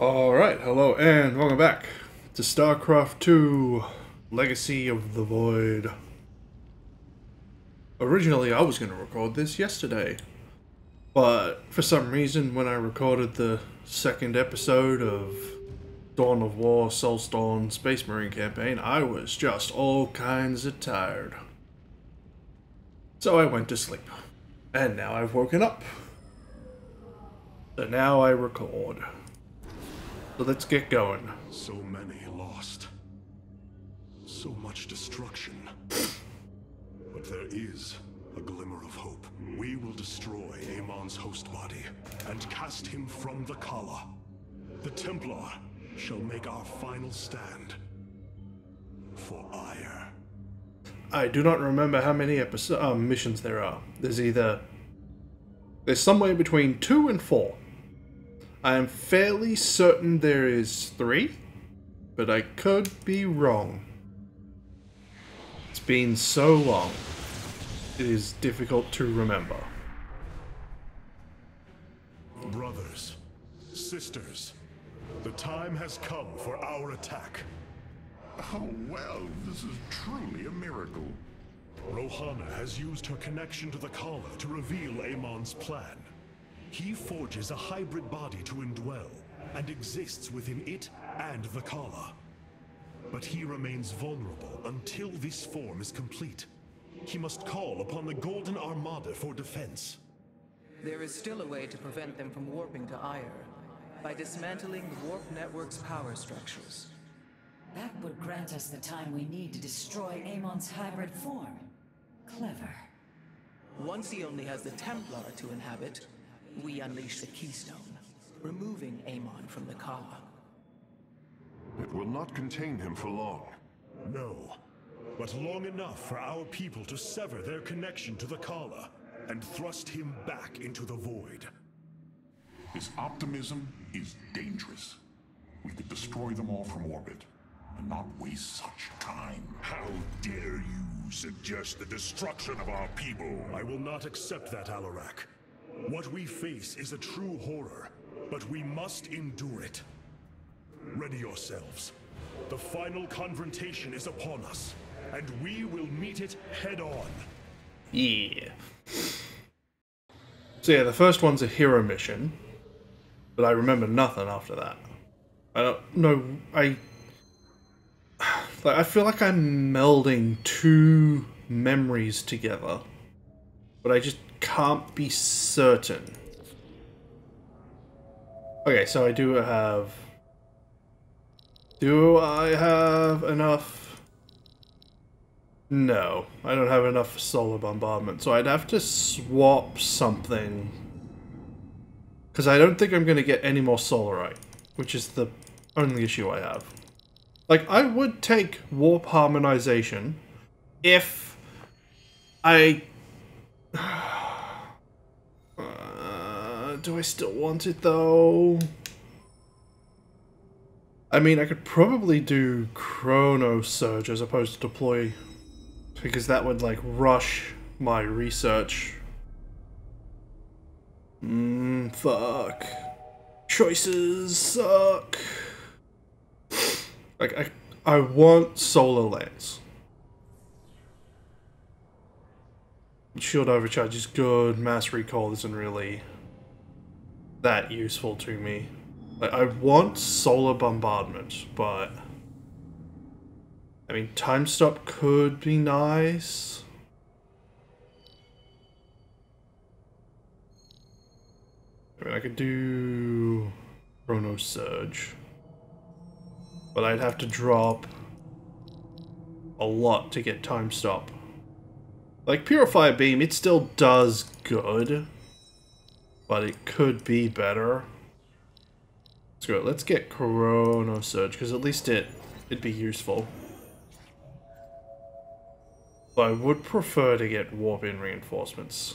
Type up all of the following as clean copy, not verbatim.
Alright, hello and welcome back to Starcraft 2 Legacy of the Void. Originally I was going to record this yesterday, but for some reason when I recorded the second episode of Dawn of War Soulstorm Space Marine campaign, I was just all kinds of tired. So I went to sleep, and now I've woken up. So now I record. So let's get going. So many lost. So much destruction. But there is a glimmer of hope. We will destroy Amon's host body and cast him from the Kala. The Templar shall make our final stand for Ire. I do not remember how many missions there are. There's somewhere between 2 and 4. I am fairly certain there is 3, but I could be wrong. It's been so long, it is difficult to remember. Brothers, sisters, the time has come for our attack. Oh, well, this is truly a miracle. Rohana has used her connection to the Kala to reveal Amon's plan. He forges a hybrid body to indwell, and exists within it and the Kala. But he remains vulnerable until this form is complete. He must call upon the Golden Armada for defense. There is still a way to prevent them from warping to Ire, by dismantling the warp network's power structures. That would grant us the time we need to destroy Amon's hybrid form. Clever. Once he only has the Templar to inhabit, we unleash the Keystone, removing Amon from the Kala. It will not contain him for long. No, but long enough for our people to sever their connection to the Kala and thrust him back into the void. His optimism is dangerous. We could destroy them all from orbit, and not waste such time. How dare you suggest the destruction of our people? I will not accept that, Alarak. What we face is a true horror, but we must endure it. Ready yourselves. The final confrontation is upon us, and we will meet it head-on. Yeah. So yeah, the first one's a hero mission, but I remember nothing after that. I don't know, I feel like I'm melding two memories together, but I just can't be certain. Okay, so I do have... Do I have enough? No, I don't have enough for solar bombardment, so I'd have to swap something. Because I don't think I'm going to get any more solarite, which is the only issue I have. Like, I would take warp harmonization if I... do I still want it, though? I mean, I could probably do Chrono Surge as opposed to deploy, because that would, like, rush my research. Fuck. Choices suck. Like, I want Solar Lance. Shield Overcharge is good, Mass Recall isn't really that useful to me. Like, I want Solar Bombardment, but... I mean, Time Stop could be nice. I mean, I could do Chrono Surge. But I'd have to drop a lot to get Time Stop. Like, Purify Beam, it still does good, but it could be better. Screw it, let's get Chrono Surge, because at least it'd be useful. But I would prefer to get Warp-In reinforcements.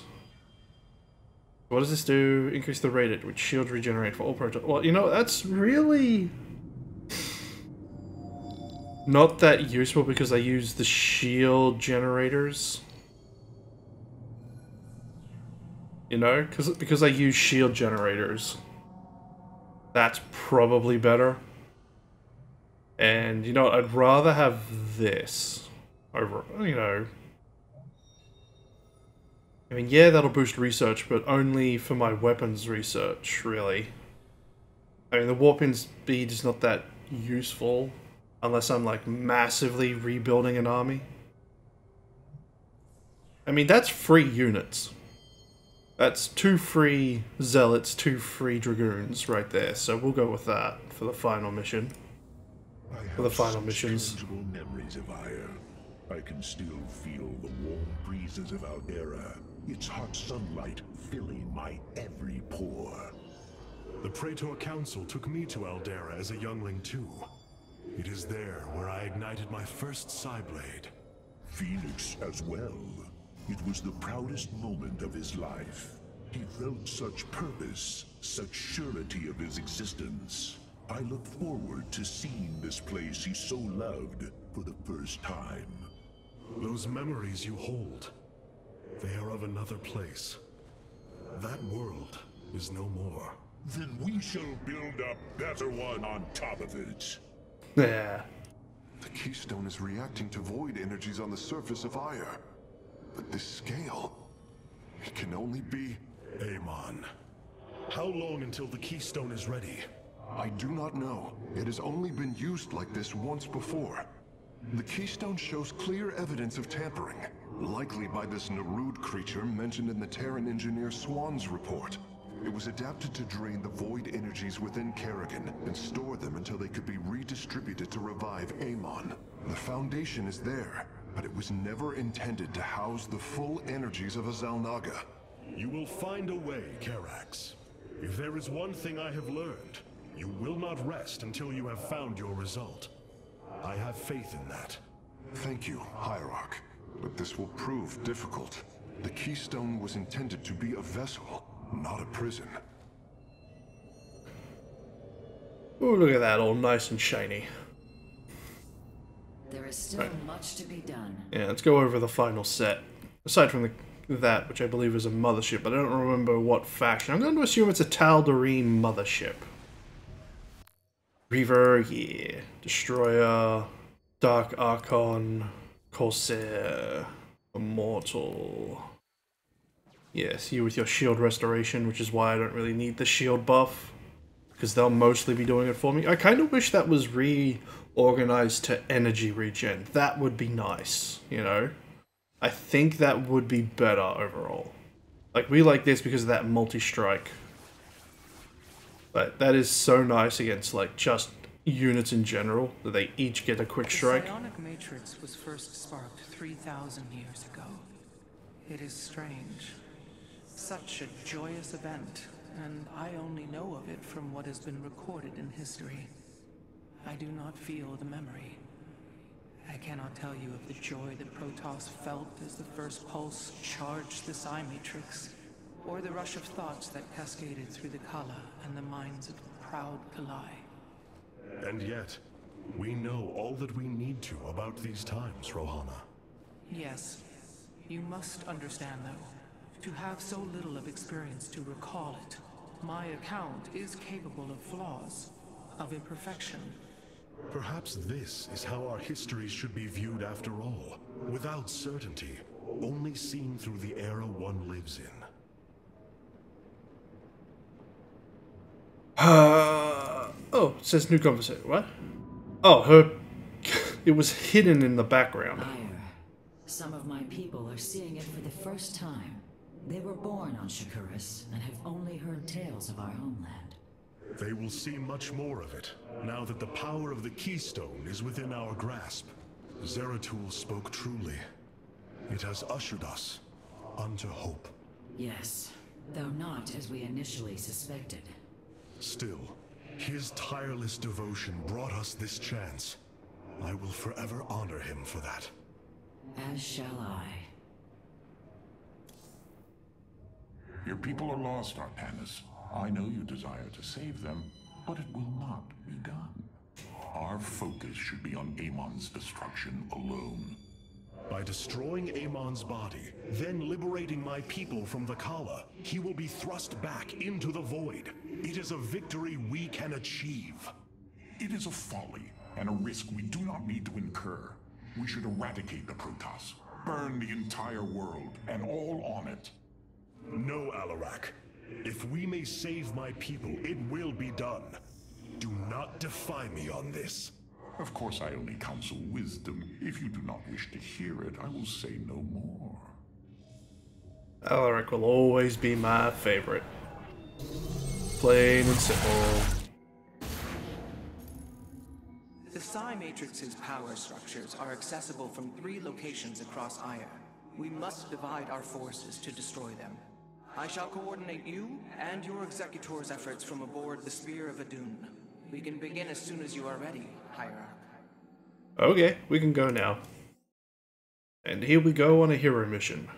What does this do? Increase the rate at which shield regenerate for all projects. Well, you know, that's really not that useful because I use the shield generators. You know, because I use shield generators. That's probably better. And, you know, I'd rather have this over, you know... I mean, yeah, that'll boost research, but only for my weapons research, really. I mean, the warping speed is not that useful unless I'm, like, massively rebuilding an army. I mean, that's 3 units. That's 2 free zealots, 2 free dragoons right there, so we'll go with that for the final mission. For the final missions. Tangible memories of Ire. I can still feel the warm breezes of Aldera, its hot sunlight filling my every pore. The Praetor Council took me to Aldera as a youngling too. It is there where I ignited my first Psyblade. Phoenix as well. It was the proudest moment of his life. He felt such purpose, such surety of his existence. I look forward to seeing this place he so loved for the first time. Those memories you hold, they are of another place. That world is no more. Then we shall build a better one on top of it. Yeah. The Keystone is reacting to void energies on the surface of Ire. But this scale, it can only be... Amon, how long until the Keystone is ready? I do not know. It has only been used like this once before. The Keystone shows clear evidence of tampering, likely by this Narud creature mentioned in the Terran engineer Swan's report. It was adapted to drain the void energies within Kerrigan and store them until they could be redistributed to revive Amon. The foundation is there, but it was never intended to house the full energies of a Zalnaga. You will find a way, Karax. If there is one thing I have learned, you will not rest until you have found your result. I have faith in that. Thank you, Hierarch. But this will prove difficult. The Keystone was intended to be a vessel, not a prison. Ooh, look at that, all nice and shiny. There is still much to be done. Yeah, let's go over the final set. Aside from that, which I believe is a mothership, but I don't remember what faction. I'm going to assume it's a Tal'Darim mothership. Reaver, yeah. Destroyer, Dark Archon, Corsair, Immortal. Yes, you with your shield restoration, which is why I don't really need the shield buff. Because they'll mostly be doing it for me. I kind of wish that was reorganized to energy regen. That would be nice, you know? I think that would be better overall. Like, we like this because of that multi-strike. But that is so nice against, like, just units in general, that they each get a quick strike. The psionic matrix was first sparked 3,000 years ago. It is strange. Such a joyous event, and I only know of it from what has been recorded in history. I do not feel the memory. I cannot tell you of the joy that Protoss felt as the first pulse charged the psi matrix, or the rush of thoughts that cascaded through the Kala and the minds of proud Kalai. And yet, we know all that we need to about these times, Rohana. Yes. You must understand, though, to have so little of experience to recall it, my account is capable of flaws, of imperfection. Perhaps this is how our history should be viewed after all, without certainty, only seen through the era one lives in. Oh, it says new conversation. What? Oh, her... It was hidden in the background. Ire. Some of my people are seeing it for the first time. They were born on Shakuras and have only heard tales of our homeland. They will see much more of it, now that the power of the Keystone is within our grasp. Zeratul spoke truly. It has ushered us unto hope. Yes, though not as we initially suspected. Still, his tireless devotion brought us this chance. I will forever honor him for that. As shall I. Your people are lost, Artanis. I know you desire to save them, but it will not be done. Our focus should be on Amon's destruction alone. By destroying Amon's body, then liberating my people from the Kala, he will be thrust back into the void, It is a victory we can achieve. It is a folly and a risk we do not need to incur. We should eradicate the Protoss, burn the entire world and all on it. No, Alarak. If we may save my people, it will be done. Do not defy me on this. Of course, I only counsel wisdom. If you do not wish to hear it, I will say no more. Alaric will always be my favorite. Plain and simple. The Psi Matrix's power structures are accessible from 3 locations across Aya. We must divide our forces to destroy them. I shall coordinate you and your Executor's efforts from aboard the Spear of Adun. We can begin as soon as you are ready, Hierarch. Okay, we can go now. And here we go on a hero mission.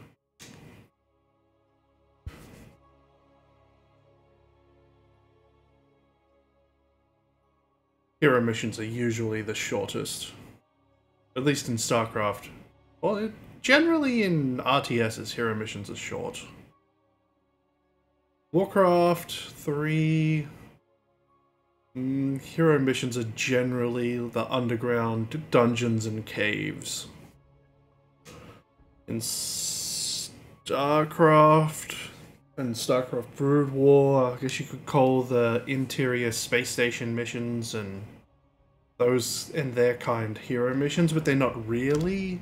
Hero missions are usually the shortest. At least in Starcraft. Well, generally in RTSs, hero missions are short. Warcraft 3... hero missions are generally the underground dungeons and caves. In StarCraft and StarCraft Brood War, I guess you could call the interior space station missions and those and their kind hero missions, but they're not really.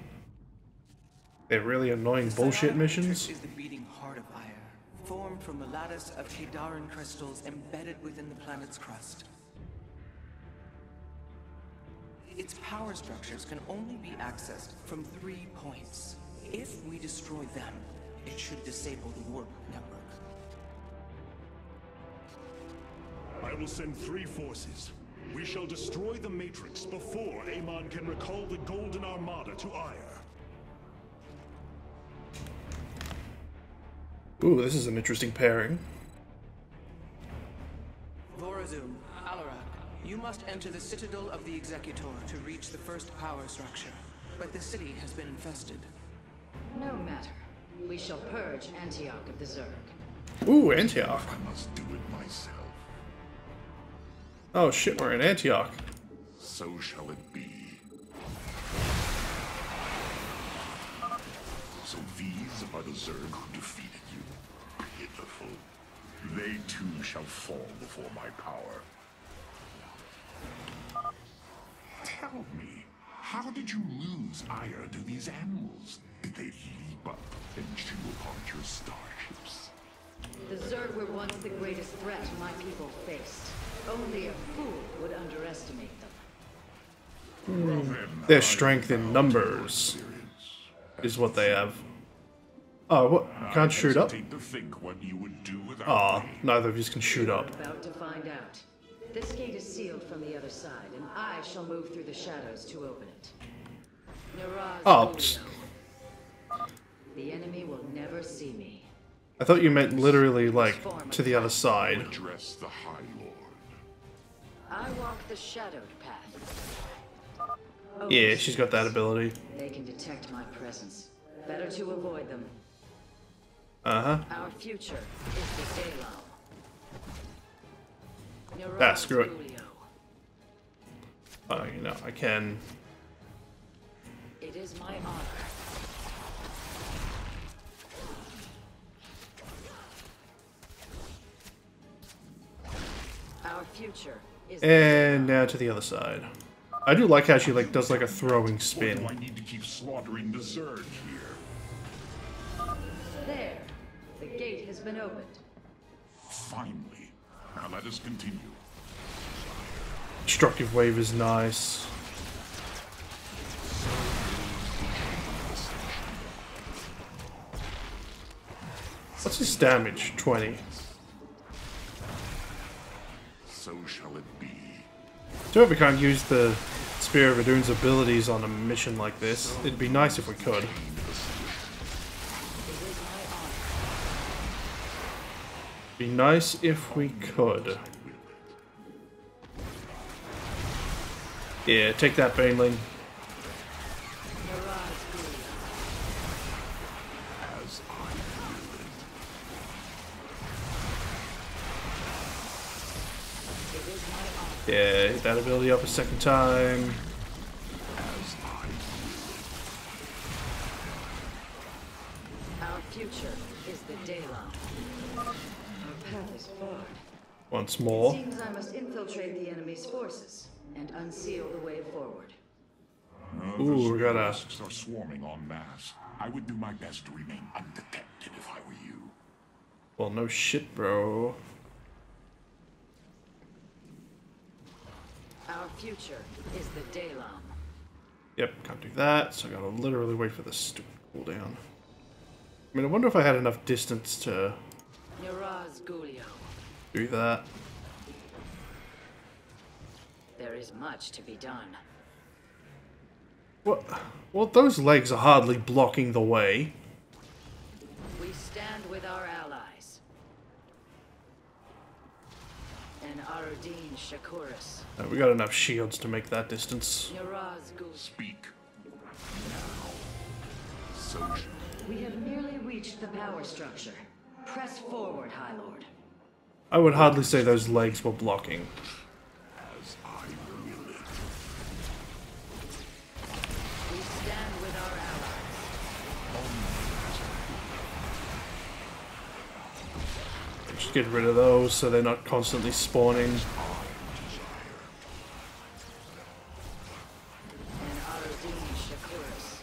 They're really annoying bullshit missions. Is the beating heart of Aya, formed from a lattice of Hidaran crystals embedded within the planet's crust. Its power structures can only be accessed from 3 points. If we destroy them, it should disable the warp network. I will send 3 forces. We shall destroy the Matrix before Amon can recall the Golden Armada to Aya. Ooh, this is an interesting pairing. Vorazun, Alarak, you must enter the Citadel of the Executor to reach the first power structure. But the city has been infested. No matter. We shall purge Antioch of the Zerg. Ooh, Antioch. I must do it myself. Oh shit, we're in Antioch. So shall it be. So these are the Zerg who defeated you. Pitiful. They too shall fall before my power. Tell me, how did you lose ire to these animals? Did they leap up and chew apart your starships? The Zerg were once the greatest threat my people faced. Only a fool would underestimate them. Their strength in numbers is what they have. Oh, what? You can't shoot up? To think what you would do without Aw, me. neither of you can shoot up. About to find out. This gate is sealed from the other side, and I shall move through the shadows to open it. Miraz Oh, Julio. The enemy will never see me. I thought you meant literally, like, to the other side. Address the High Lord. I walk the shadowed path. Yeah, she's got that ability. They can detect my presence. Better to avoid them. Uh-huh. Our future is the Daylon. Ah, screw it. Oh, you know, I can. It is my honor. Our future is And now to the other side. I do like how she, like, does, like, a throwing Or do spin. I need to keep slaughtering the Zerg here? there. The gate has been opened. Finally. Now let us continue. Destructive wave is nice. What's his damage? 20. So shall it be. Too bad we can't use the Spear of Adun's abilities on a mission like this. It'd be nice if we could. Be nice if we could. Yeah, take that, Baneling. As I will it. Yeah, hit that ability up a second time. Our future is the daylight. Our path is far. Once more. Seems I must infiltrate the enemy's forces and unseal the way forward. Ooh, we got a... Risks are swarming en masse. I would do my best to remain undetected if I were you. Well, no shit, bro. Our future is the daylight. Yep, can't do that, so I gotta literally wait for this stupid cooldown. I mean, I wonder if I had enough distance to do that. There is much to be done. What? Well, those legs are hardly blocking the way. We stand with our allies. And Arudin Shakuris. We got enough shields to make that distance. Speak. Now. So We have nearly reached the power structure. Press forward, High Lord. I would hardly say those legs were blocking. as I will it. We stand with our allies. Just get rid of those so they're not constantly spawning. And Arudin Shakuris.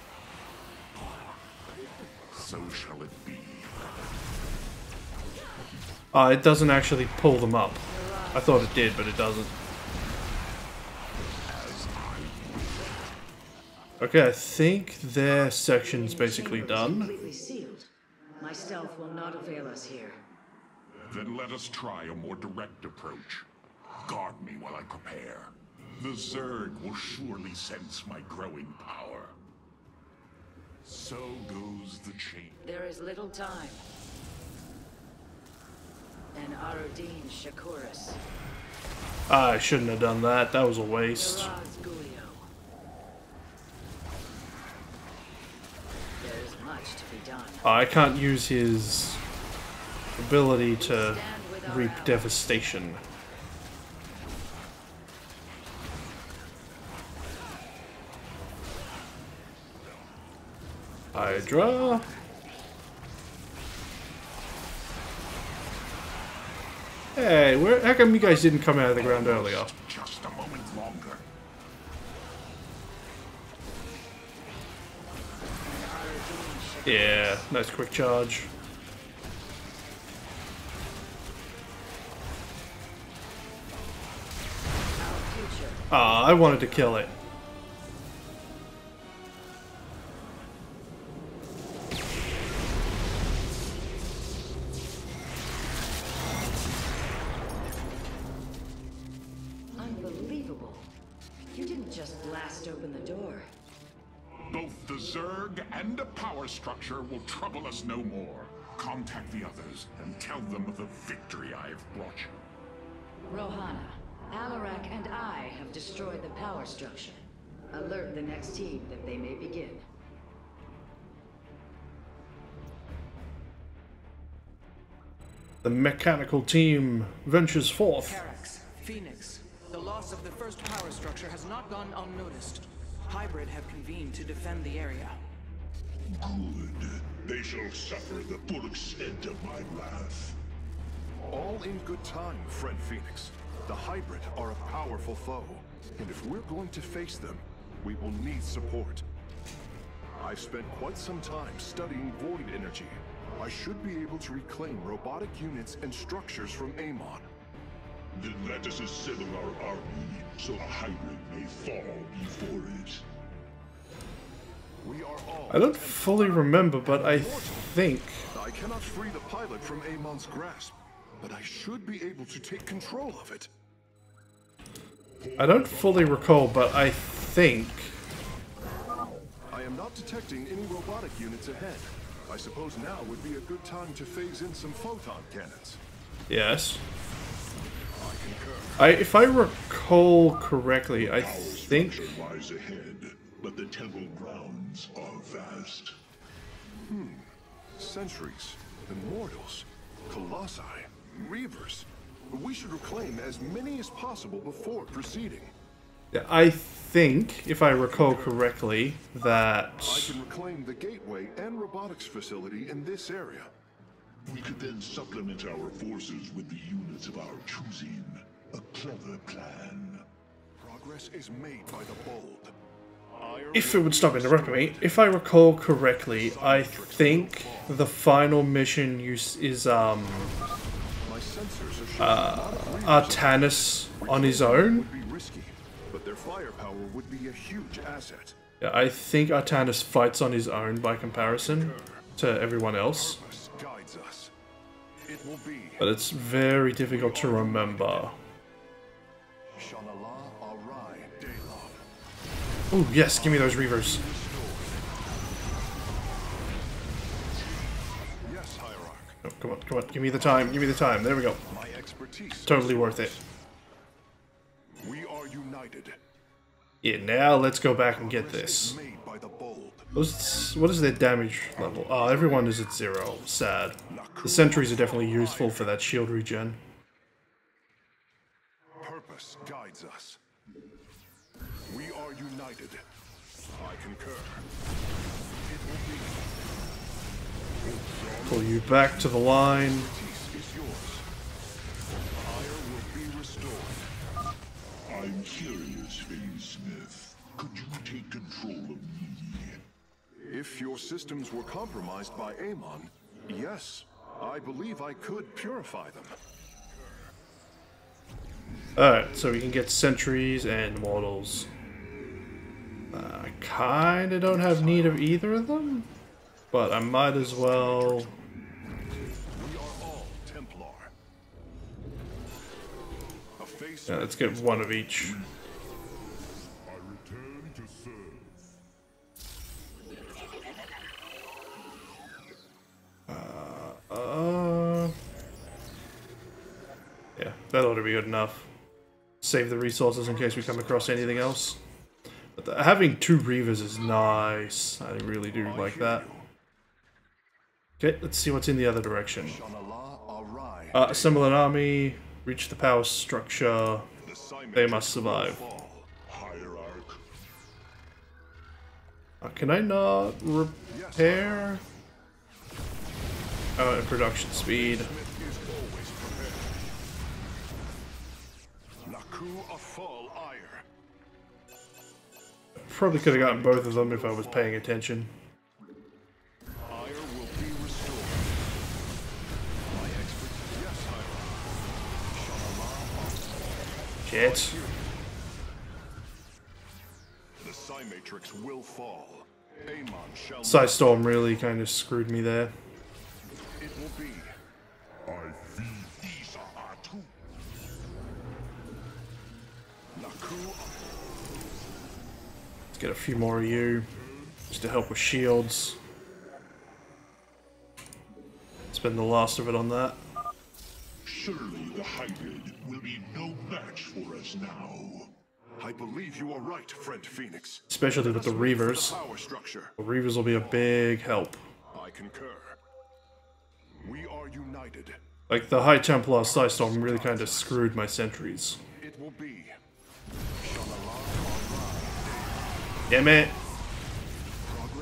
So shall it be. It doesn't actually pull them up. I thought it did, but it doesn't. Okay, I think their section's basically done. Completely sealed. My stealth will not avail us here. Then let us try a more direct approach. Guard me while I prepare. The Zerg will surely sense my growing power. So goes the chain. There is little time. And Arudin Shakuris. I shouldn't have done that. That was a waste. There is much to be done. I can't use his ability to reap devastation. Hydra. Hey, how come you guys didn't come out of the ground earlier? Just a moment longer. Yeah, nice quick charge. I wanted to kill it. Unbelievable. You didn't just blast open the door. Both the Zerg and the power structure will trouble us no more. Contact the others and tell them of the victory I have brought you. Rohana, Alarak and I have destroyed the power structure. Alert the next team that they may begin. The mechanical team ventures forth. Carax, Phoenix, the loss of the first power structure has not gone unnoticed. Hybrid have convened to defend the area. Good. They shall suffer the full extent of my wrath. All in good time, friend Phoenix. The Hybrid are a powerful foe, and if we're going to face them, we will need support. I've spent quite some time studying void energy. I should be able to reclaim robotic units and structures from Amon. Then let us assemble our army, so the Hybrid may fall before it. We are all... I don't fully remember, but I think... I cannot free the pilot from Amon's grasp, but I should be able to take control of it. I don't fully recall, but I think... I am not detecting any robotic units ahead. I suppose now would be a good time to phase in some photon cannons. Yes. I concur. If I recall correctly, I think... Structure lies ahead, but the temple grounds are vast. Sentries, Immortals, Colossi, Reavers. We should reclaim as many as possible before proceeding. Yeah, I think, if I recall correctly, that... I can reclaim the gateway and robotics facility in this area. We could then supplement our forces with the units of our choosing. A clever plan. Progress is made by the bold. If it would stop interrupting me, if I recall correctly, I think the final mission is Artanis on his own. Would be risky, but their firepower would be a huge asset. Yeah, I think Artanis fights on his own by comparison to everyone else. Purpose guides us. It will be. But it's very difficult to remember. Oh yes, give me those Reavers. Yes, Hierarch. Oh, come on, come on, give me the time, give me the time. There we go. My expertise. Totally worth it. We are united. Yeah, now let's go back and get this. Made by the bold. What is their damage level? Oh, everyone is at 0. Sad. The sentries are definitely useful for that shield regen. Purpose guides us. We are united. I concur. It will be. Pull you back to the line. Peace is yours. Fire will be restored. I'm curious, Smith. Could you take control of me? If your systems were compromised by Amon, yes, I believe I could purify them. Alright, so we can get sentries and mortals. I kinda don't have need of either of them, but I might as well. We are all Templar. A face. Yeah, let's get one of each. I return to serve. Yeah, that ought to be good enough. Save the resources in case we come across anything else. But having 2 Reavers is nice. I really do like that. Okay, let's see what's in the other direction. Assemble an army, reach the power structure. They must survive. Hierarch. Can I not repair? Oh, and production speed. Probably could have gotten both of them if I was paying attention. Shit. The Psi Matrix will fall. Amon shall. Psystorm really kind of screwed me there. It will be. I feed these are two. Let's get a few more of you, just to help with shields. Spend the last of it on that. Surely the hybrid will be no match for us now. I believe you are right, friend Phoenix. Especially with the Reavers. Power structure. The Reavers will be a big help. I concur. We are united. Like, the High Templar Psystorm really kind of screwed my sentries. It will be. Damn it!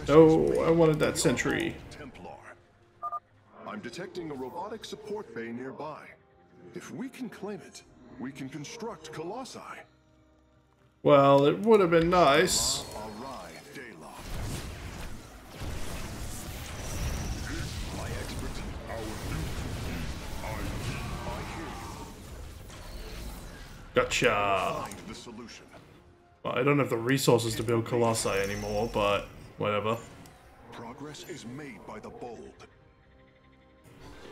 No, I wanted that sentry. Templar. I'm detecting a robotic support bay nearby. If we can claim it, we can construct Colossi. Well, it would have been nice. Gotcha. Well, I don't have the resources to build Colossi anymore, but whatever. Progress is made by the bold.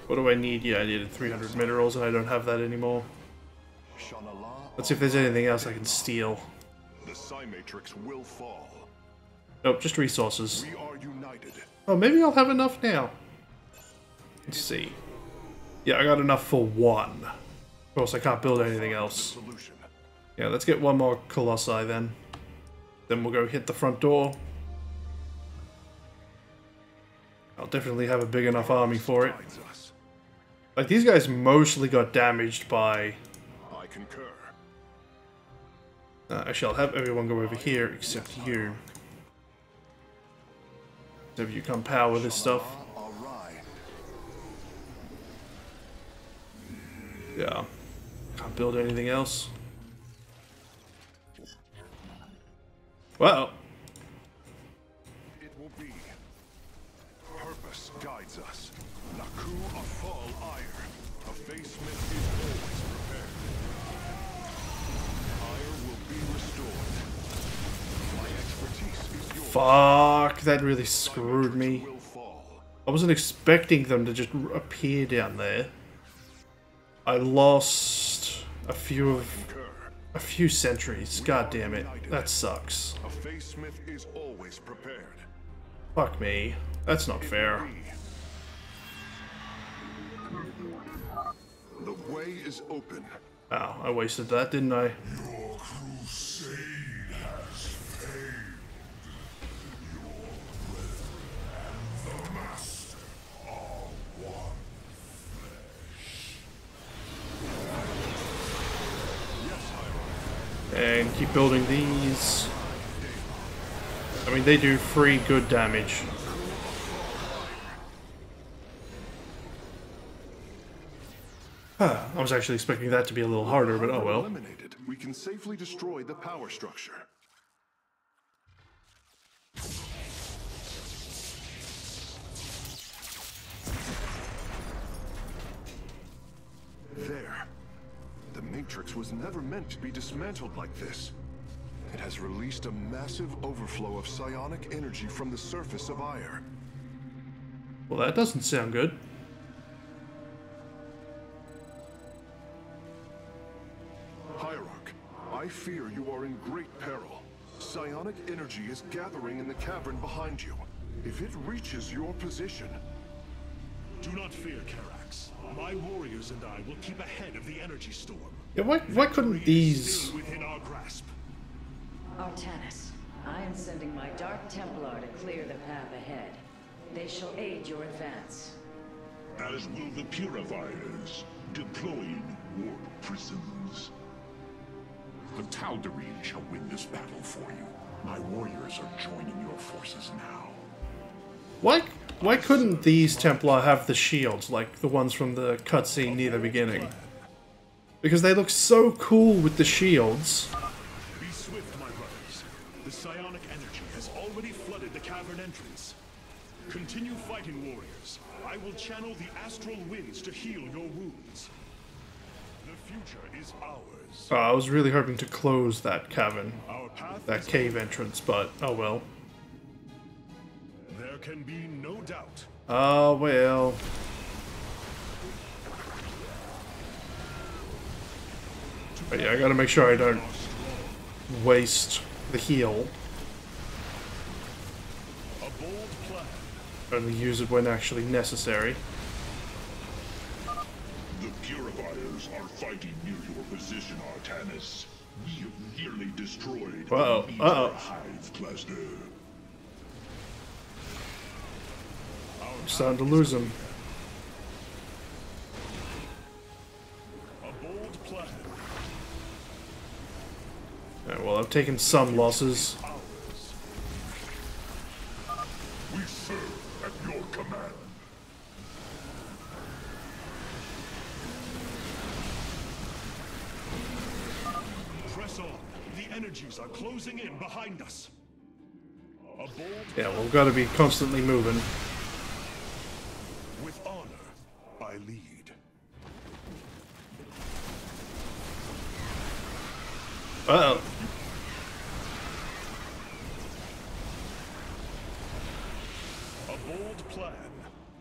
What do I need? Yeah, I needed 300 minerals, and I don't have that anymore. Let's see if there's anything else I can steal. The Psi Matrix will fall. Nope, just resources. We are united. Oh, maybe I'll have enough now. Let's see. Yeah, I got enough for one. Of course, I can't build anything else. Yeah, let's get one more Colossi then. Then we'll go hit the front door. I'll definitely have a big enough army for it. Like, these guys mostly got damaged by... I concur. Actually, I'll have everyone go over here except you. So if you can't power this stuff. All right. Yeah. Can't build anything else. Well. It will be. Purpose guides us. Naku Afal Ire. A facemit is always prepared. Ire will be restored. My expertise is yours. Fuck, that really screwed me. Will fall. I wasn't expecting them to just appear down there. I lost a few sentries. God damn it. That sucks. A facemit is always prepared. Fuck me. That's not fair. The way is open. Oh, I wasted that, didn't I? Your crusade has failed. Your brethren and the Master are one flesh. And keep building these. I mean, they do free good damage. I was actually expecting that to be a little harder, but oh well. Eliminated. We can safely destroy the power structure. There. The Matrix was never meant to be dismantled like this. It has released a massive overflow of psionic energy from the surface of Ire. Well, that doesn't sound good. Hierarch, I fear you are in great peril. Psionic energy is gathering in the cavern behind you. If it reaches your position... Do not fear, Karax. My warriors and I will keep ahead of the energy storm. Yeah, why couldn't these... Still within our grasp. Artanis, I am sending my Dark Templar to clear the path ahead. They shall aid your advance. As will the Purifiers, deploying warp prisms. The Tal'Darim shall win this battle for you. My warriors are joining your forces now. Why couldn't these Templar have the shields like the ones from the cutscene near the beginning? Because they look so cool with the shields. Be swift, my brothers. The psionic energy has already flooded the cavern entrance. Continue fighting, warriors. I will channel the astral winds to heal your wounds. The future is ours. I was really hoping to close that cavern, Our path that is cave entrance, but oh well. There can be no doubt. Oh well. But yeah, I gotta make sure I don't waste the heal. A bold plan. Only use it when actually necessary. The Purifiers are fighting near your position, Artanis. We have nearly destroyed Uh-oh, the uh-oh. Hive cluster. I'm starting to lose him. A bold plan. Yeah, well, I've taken some losses. Ours. We serve at your command. Press on. The energies are closing in behind us. A bold Yeah, well, we've got to be constantly moving. with honor, I lead. Uh-oh. A bold plan.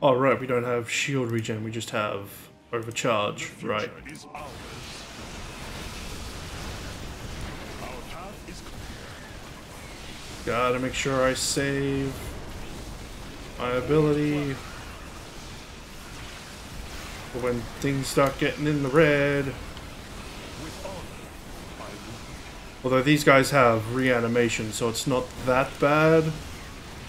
Oh, right, we don't have shield regen, we just have overcharge, right. Future is ours. Our path is clear. Gotta make sure I save my ability for when things start getting in the red. With honor, I lead. Although these guys have reanimation, so it's not that bad,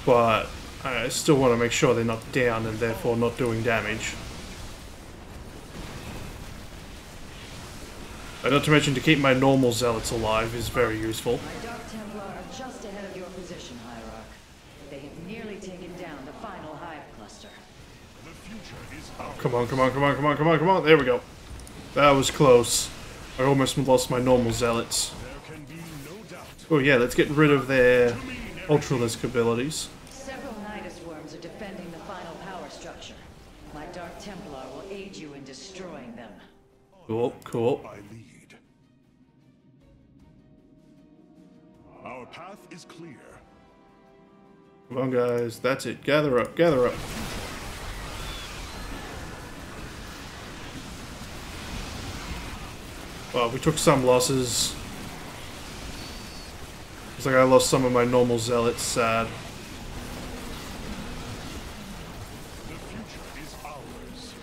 but I still want to make sure they're not down and therefore not doing damage. And not to mention, to keep my normal zealots alive is very useful. My Dark Templar are just ahead of your position, Hierarch. They have nearly taken down the final hive cluster. The future is ours. Come on, come on, come on, come on, come on, come on. There we go. That was close. I almost lost my normal zealots. There can be no doubt. Oh yeah, let's get rid of their Ultralisk abilities. Several Nidus worms are defending the final power structure. My Dark Templar will aid you in destroying them. Cool, cool. I lead. Our path is clear. Come on, guys. That's it. Gather up, gather up. Well, we took some losses. Looks like I lost some of my normal zealots. Sad. The future is ours.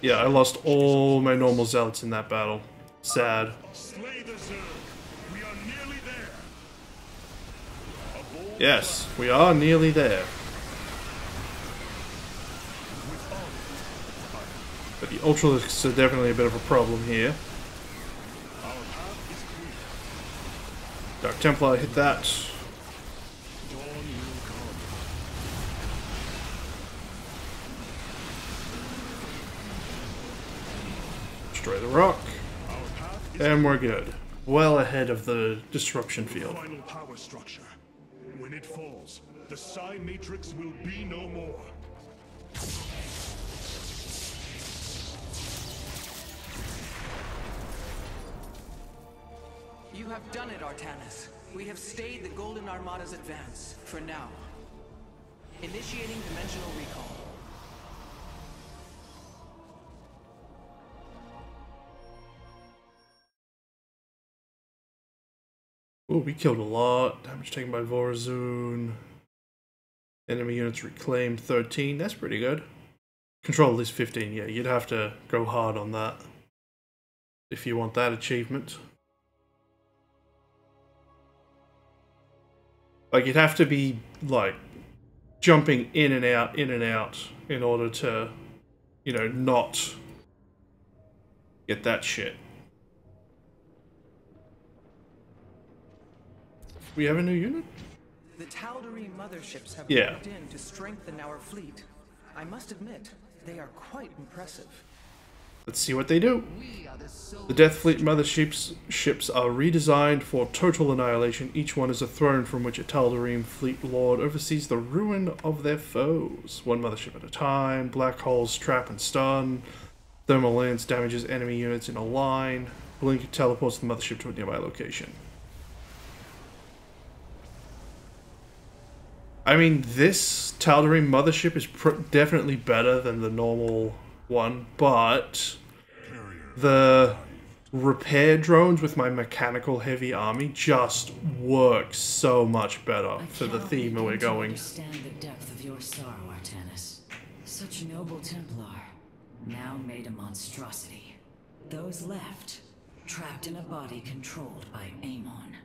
Yeah, I lost all my normal zealots in that battle. Sad. Slay the Zerg. We are nearly there. A bold Yes, we are nearly there. with honor. But the Ultralisks are definitely a bit of a problem here. Our path is clear. Dark Templar hit that. Dawn will come. Destroy the rock. Our path is And we're good. Well ahead of the disruption field. final power structure. When it falls, the Psi Matrix will be no more. You have done it, Artanis. We have stayed the Golden Armada's advance, for now. Initiating dimensional recall. Ooh, we killed a lot. Damage taken by Vorazun. Enemy units reclaimed 13. That's pretty good. Control at least 15. Yeah, you'd have to go hard on that if you want that achievement. Like, you'd have to be, like, jumping in and out in order to, you know, not get that shit. We have a new unit? The Tal'Darim motherships have Yeah. moved in to strengthen our fleet. I must admit, they are quite impressive. Let's see what they do. The Death Fleet motherships are redesigned for total annihilation. Each one is a throne from which a Tal'Darim fleet lord oversees the ruin of their foes. One mothership at a time. Black holes trap and stun. Thermal lance damages enemy units in a line. Blink teleports the mothership to a nearby location. I mean, this Tal'Darim mothership is definitely better than the normal one, but the repair drones with my mechanical heavy army just work so much better for the theme that we're going. I understand the depth of your sorrow, Artanis. Such noble Templar, now made a monstrosity. Those left, trapped in a body controlled by Amon.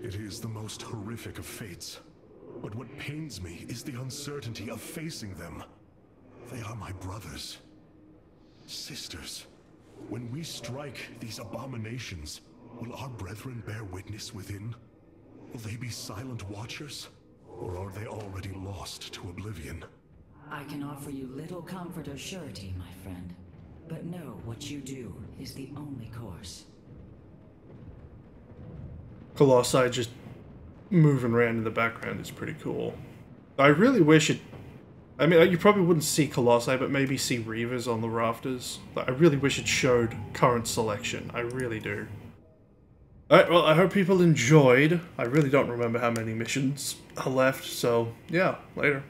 It is the most horrific of fates. But what pains me is the uncertainty of facing them. They are my brothers. Sisters. When we strike these abominations, will our brethren bear witness within? Will they be silent watchers? Or are they already lost to oblivion? I can offer you little comfort or surety, my friend. But know what you do is the only course. Colossi just moving around in the background is pretty cool. I really wish it... I mean, you probably wouldn't see Colossi, but maybe see Reavers on the rafters. I really wish it showed current selection. I really do. Alright, well, I hope people enjoyed. I really don't remember how many missions are left, so yeah, later.